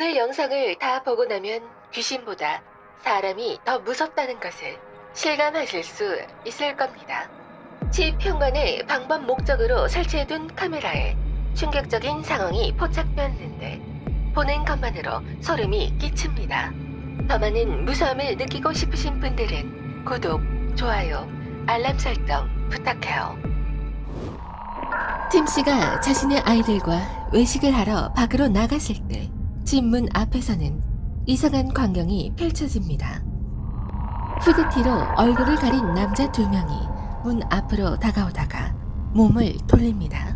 오늘 영상을 다 보고 나면 귀신보다 사람이 더 무섭다는 것을 실감하실 수 있을 겁니다. 집 현관에 방범 목적으로 설치해둔 카메라에 충격적인 상황이 포착되었는데 보는 것만으로 소름이 끼칩니다. 더 많은 무서움을 느끼고 싶으신 분들은 구독, 좋아요, 알람 설정 부탁해요. 팀 씨가 자신의 아이들과 외식을 하러 밖으로 나갔을 때 집 문 앞에서는 이상한 광경이 펼쳐집니다. 후드티로 얼굴을 가린 남자 2명이 문 앞으로 다가오다가 몸을 돌립니다.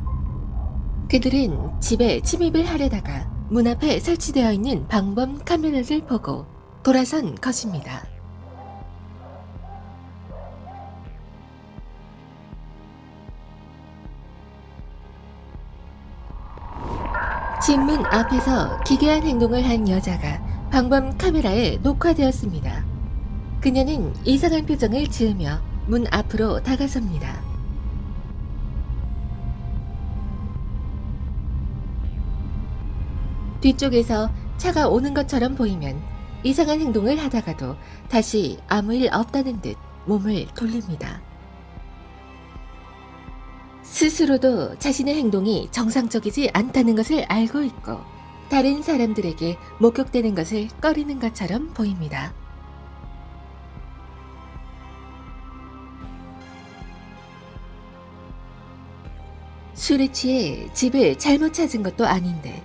그들은 집에 침입을 하려다가 문 앞에 설치되어 있는 방범 카메라를 보고 돌아선 것입니다. 집 문 앞에서 기괴한 행동을 한 여자가 방범 카메라에 녹화되었습니다. 그녀는 이상한 표정을 지으며 문 앞으로 다가섭니다. 뒤쪽에서 차가 오는 것처럼 보이면 이상한 행동을 하다가도 다시 아무 일 없다는 듯 몸을 돌립니다. 스스로도 자신의 행동이 정상적이지 않다는 것을 알고 있고 다른 사람들에게 목격되는 것을 꺼리는 것처럼 보입니다. 술에 취해 집을 잘못 찾은 것도 아닌데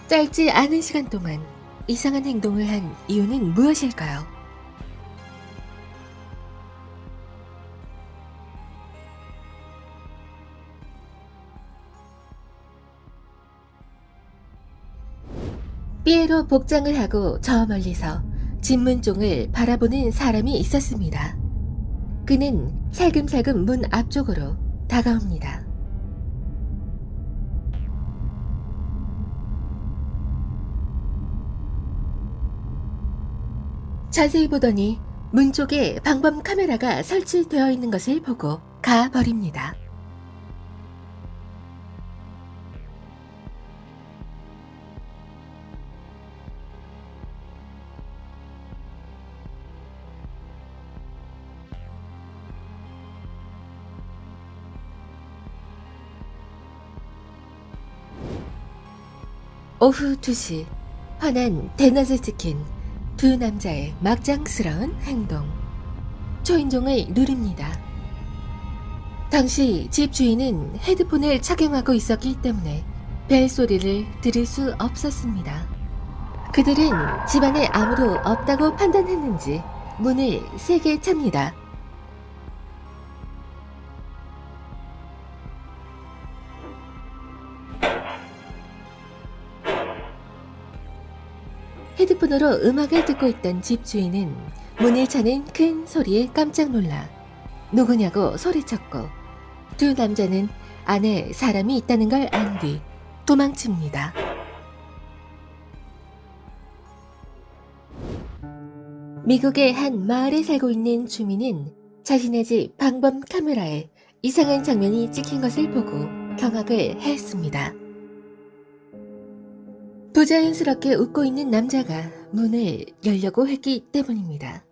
짧지 않은 시간 동안 이상한 행동을 한 이유는 무엇일까요? 삐에로 복장을 하고 저 멀리서 집 문 쪽을 바라보는 사람이 있었습니다. 그는 살금살금 문 앞쪽으로 다가옵니다. 자세히 보더니 문 쪽에 방범 카메라가 설치되어 있는 것을 보고 가버립니다. 오후 2시 환한 대낮을 지킨 두 남자의 막장스러운 행동. 초인종을 누릅니다. 당시 집 주인은 헤드폰을 착용하고 있었기 때문에 벨소리를 들을 수 없었습니다. 그들은 집안에 아무도 없다고 판단했는지 문을 세게 찹니다. 헤드폰으로 음악을 듣고 있던 집주인은 문을 차는 큰 소리에 깜짝 놀라 누구냐고 소리쳤고 두 남자는 안에 사람이 있다는 걸 안 뒤 도망칩니다. 미국의 한 마을에 살고 있는 주민은 자신의 집 방범 카메라에 이상한 장면이 찍힌 것을 보고 경악을 했습니다. 부자연스럽게 웃고 있는 남자가 문을 열려고 했기 때문입니다.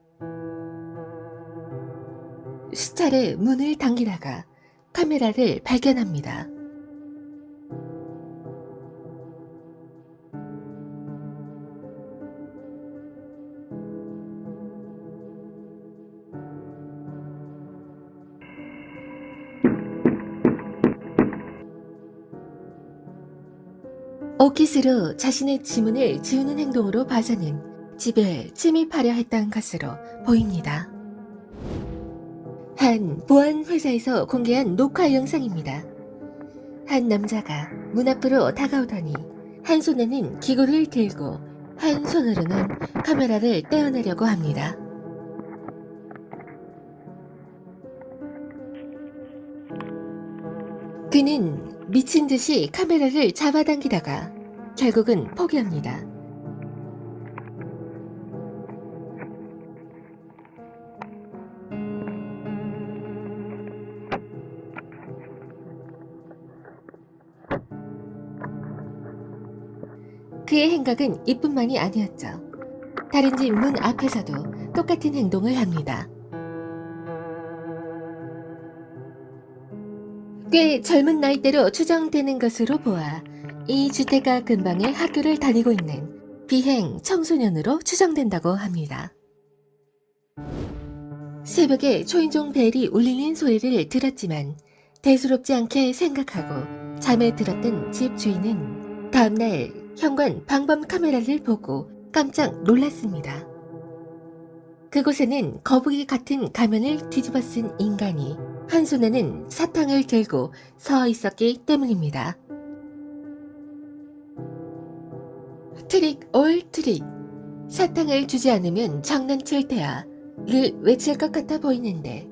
수차례 문을 당기다가 카메라를 발견합니다. 오킷으로 자신의 지문을 지우는 행동으로 봐서는 집에 침입하려 했던 것으로 보입니다. 한 보안 회사에서 공개한 녹화 영상입니다. 한 남자가 문 앞으로 다가오더니 한 손에는 기구를 들고 한 손으로는 카메라를 떼어내려고 합니다. 그는 미친 듯이 카메라를 잡아당기다가 결국은 포기합니다. 그의 행각은 이뿐만이 아니었죠. 다른 집 문 앞에서도 똑같은 행동을 합니다. 꽤 젊은 나이대로 추정되는 것으로 보아 이 주택가 근방에 학교를 다니고 있는 비행 청소년으로 추정된다고 합니다. 새벽에 초인종 벨이 울리는 소리를 들었지만 대수롭지 않게 생각하고 잠에 들었던 집 주인은 다음날 현관 방범 카메라를 보고 깜짝 놀랐습니다. 그곳에는 거북이 같은 가면을 뒤집어 쓴 인간이 한 손에는 사탕을 들고 서 있었기 때문입니다. 트릭 올 트릭, 사탕을 주지 않으면 장난칠 테야 를 외칠 것 같아 보이는데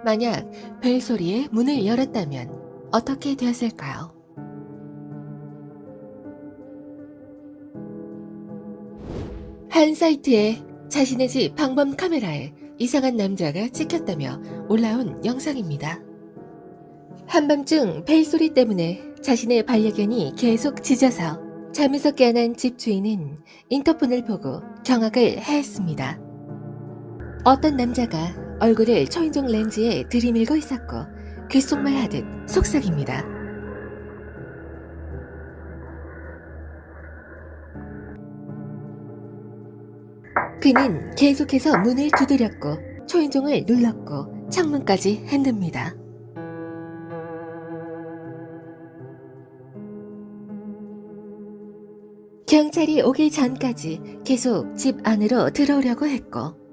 만약 벨소리에 문을 열었다면 어떻게 되었을까요? 한 사이트에 자신의 집 방범 카메라에 이상한 남자가 찍혔다며 올라온 영상입니다. 한밤중 벨소리 때문에 자신의 반려견이 계속 짖어서 잠에서 깨어난 집주인은 인터폰을 보고 경악을 해했습니다. 어떤 남자가 얼굴을 초인종 렌즈에 들이밀고 있었고 귓속말 하듯 속삭입니다. 그는 계속해서 문을 두드렸고 초인종을 눌렀고 창문까지 흔듭니다. 경찰이 오기 전까지 계속 집 안으로 들어오려고 했고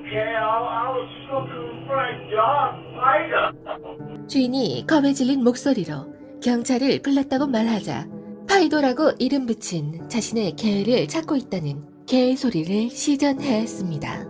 Okay, I'll just go to my job later. 주인이 겁에 질린 목소리로 경찰을 불렀다고 말하자 파이도라고 이름 붙인 자신의 개를 찾고 있다는 개의 소리를 시전했습니다.